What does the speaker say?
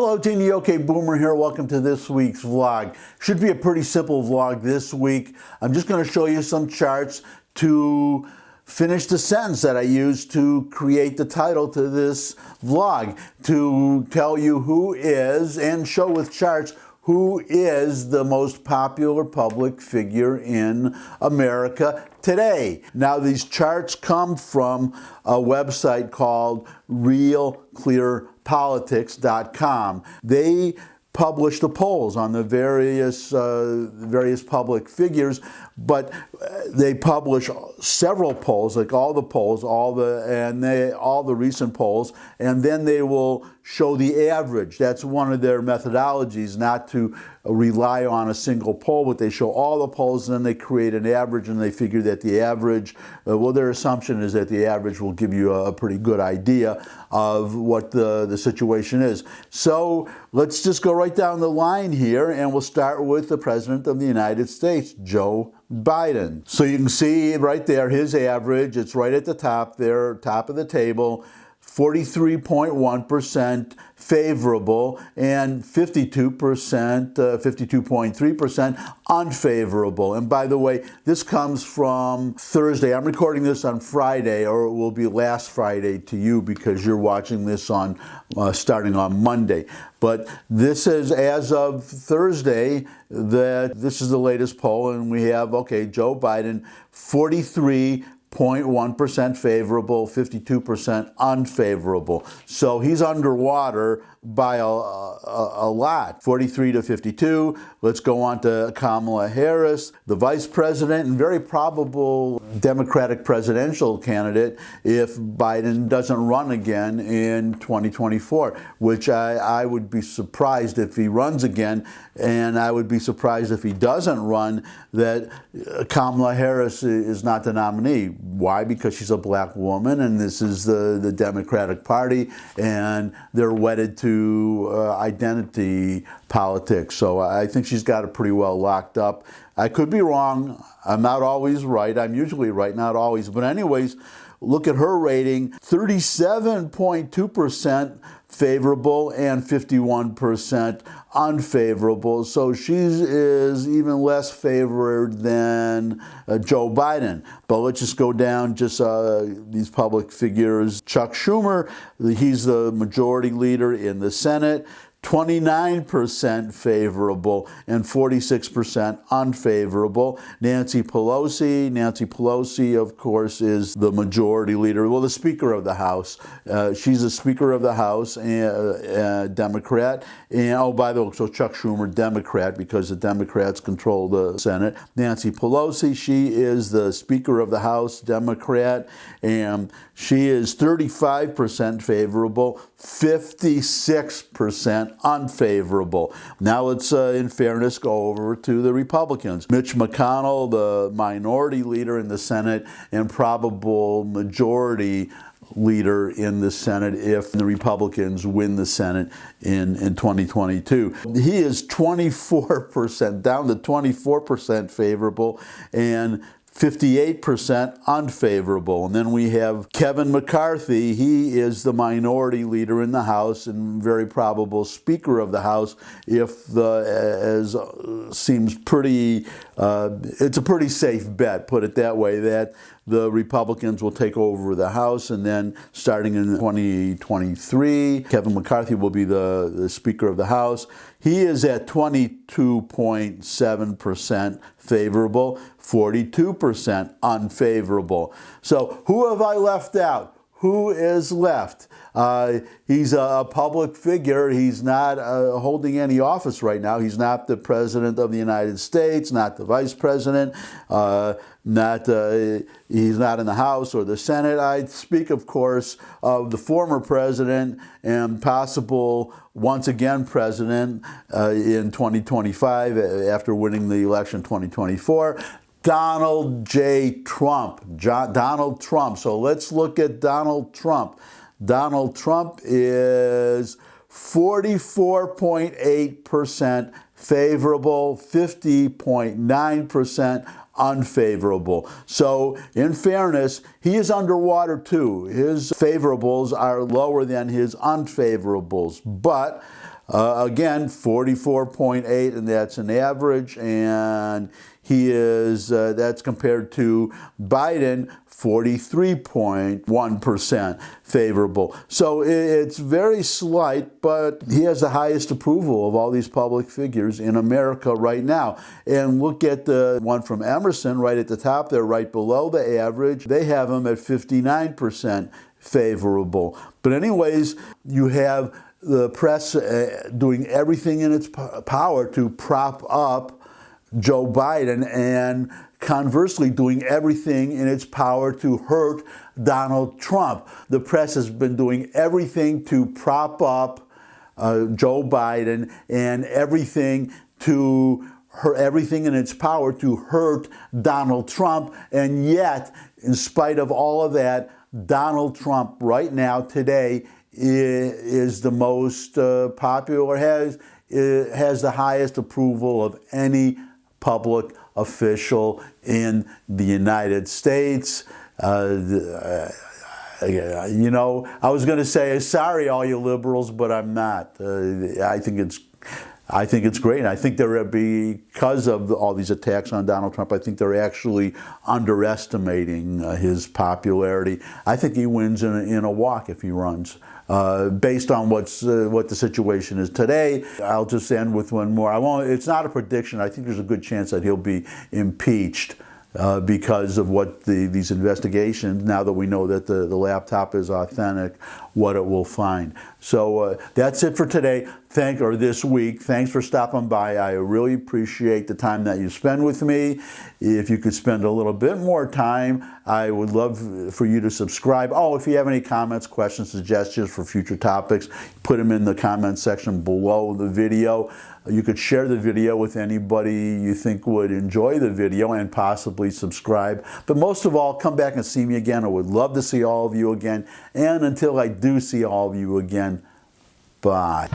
Hello, Teeny OK Boomer here. Welcome to this week's vlog. Should be a pretty simple vlog this week. I'm just going to show you some charts to finish the sentence that I used to create the title to this vlog, to tell you who is, and show with charts, who is the most popular public figure in America today. Now, these charts come from a website called realclearpolitics.com. They publish the polls on the various public figures, but they publish several polls, like all the polls, all the recent polls, and then they will show the average. That's one of their methodologies, not to rely on a single poll, but they show all the polls and then they create an average, and they figure that the average, well, their assumption is that the average will give you a pretty good idea of what the situation is. So let's just go right down the line here, and we'll start with the President of the United States, Joe Biden. So you can see right there his average. It's right at the top there, top of the table. 43.1% favorable and 52.3% unfavorable. And by the way, this comes from Thursday. I'm recording this on Friday, or it will be last Friday to you because you're watching this on starting on Monday. But this is as of Thursday, that this is the latest poll, and we have, okay, Joe Biden, 43.1% favorable, 52% unfavorable. So he's underwater by a lot, 43 to 52. Let's go on to Kamala Harris, the vice president and very probable Democratic presidential candidate if Biden doesn't run again in 2024, which I would be surprised if he runs again, and I would be surprised if he doesn't run that Kamala Harris is not the nominee. Why? Because she's a black woman, and this is the Democratic Party, and they're wedded to identity politics. So I think she's got it pretty well locked up. I could be wrong. I'm not always right. I'm usually right, not always. But anyways, look at her rating, 37.2% favorable and 51% unfavorable. So she is even less favored than Joe Biden. But let's just go down these public figures. Chuck Schumer, he's the majority leader in the Senate. 29% favorable and 46% unfavorable. Nancy Pelosi, of course, is the majority leader, well, the Speaker of the House. She's the Speaker of the House, Democrat. And, oh, by the way, so Chuck Schumer, Democrat, because the Democrats control the Senate. Nancy Pelosi, she is the Speaker of the House, Democrat, and she is 35% favorable, 56% unfavorable. Now let's, in fairness, go over to the Republicans. Mitch McConnell, the minority leader in the Senate and probable majority leader in the Senate if the Republicans win the Senate in 2022. He is 24%, down to 24% favorable and 58% unfavorable. And then we have Kevin McCarthy. He is the minority leader in the House and very probable Speaker of the House if seems pretty, it's a pretty safe bet, put it that way, that the Republicans will take over the House, and then starting in 2023, Kevin McCarthy will be the Speaker of the House. He is at 22.7% favorable, 42% unfavorable. So who have I left out? Who is left? He's a public figure. He's not holding any office right now. He's not the President of the United States, not the Vice President, he's not in the House or the Senate. I speak, of course, of the former president and possible once again president in 2025 after winning the election 2024. Donald J. Trump. Donald Trump. So let's look at Donald Trump. Donald Trump is 44.8% favorable, 50.9% unfavorable. So in fairness, he is underwater too. His favorables are lower than his unfavorables, but Again, 44.8, and that's an average, and he is, that's compared to Biden, 43.1% favorable. So it's very slight, but he has the highest approval of all these public figures in America right now. And look at the one from Emerson right at the top there, right below the average. They have him at 59% favorable. But anyways, you have the press doing everything in its power to prop up Joe Biden, and conversely doing everything in its power to hurt Donald Trump. The press has been doing everything to prop up Joe Biden, and everything in its power to hurt Donald Trump. And yet, in spite of all of that, Donald Trump right now, today, is the most popular, has the highest approval of any public official in the United States. You know, I was going to say, sorry, all you liberals, but I'm not. I think it's great. I think they're, because of all these attacks on Donald Trump, I think they're actually underestimating his popularity. I think he wins in a walk if he runs. Based on what the situation is today. I'll just end with one more. It's not a prediction. I think there's a good chance that he'll be impeached because of what these investigations, now that we know that the laptop is authentic, what it will find. So that's it for today, this week. Thanks for stopping by. I really appreciate the time that you spend with me. If you could spend a little bit more time, I would love for you to subscribe. Oh, if you have any comments, questions, suggestions for future topics, put them in the comment section below the video. You could share the video with anybody you think would enjoy the video and possibly subscribe. But most of all, come back and see me again. I would love to see all of you again. And until I do see all of you again, bye.